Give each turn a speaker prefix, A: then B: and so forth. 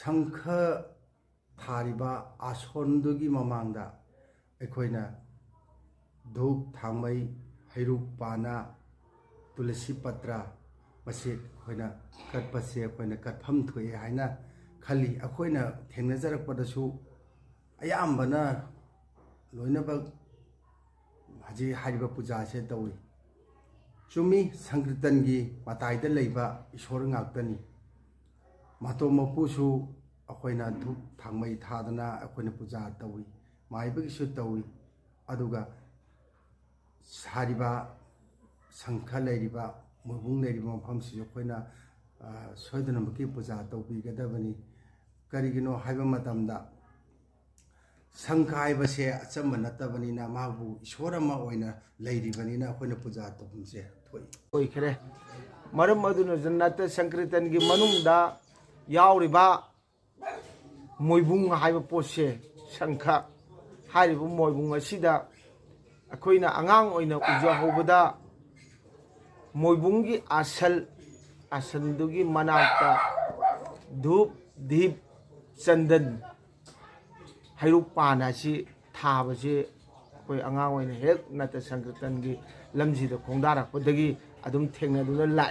A: संख थारिबा आसोनदुगी ममांगदा अखोइना धूप थांगमई हैरुक पाना तुलसी पत्रा मसे अखोइना कटपसे अखोइना कटफम थोए हाइना खली अखोइना थेंगनजरकपदसु अयाम्बना लोइनबक हजी हारिबा पूजा से तौई चुमी संकीर्तन की मताइदा लेबा ईश्वर गाक्तनी मातो मपुसु अखोइना धूप थांगमई थादना अखोइना पूजा तौई माइबगिसु तौई अदुगा सारिबा संख लेरिबा मुबुंग लेरिबा मफमसि अखोइना सोयदनमकी पूजा तौबीगदबनी करिगिनो हाइबा मतमदा संख हाइबसे अचम्ब नतबनिना माबु ईश्वर अमा ओइना लेरिबनिना अखोइना पूजा तौबसे थोई
B: ओइखरे मरम अदुना जन्नत संकीर्तन की मनुंगदा यावरिबा मोइबुंग हाइबा पोसे संख हारिबु मोइबुंग असिदा अखोइना आंगांग ओइना उजा होबदा मोइबुंगी आसनदुगी मनाक्ता धूप दीप चंदन हैरुक पानासी थाबसे अखोइ आंगांग ओइना हेक नत संकीर्तन की लमजिदा खोंदारकपदगी अदुम थेंगनदुना लाए।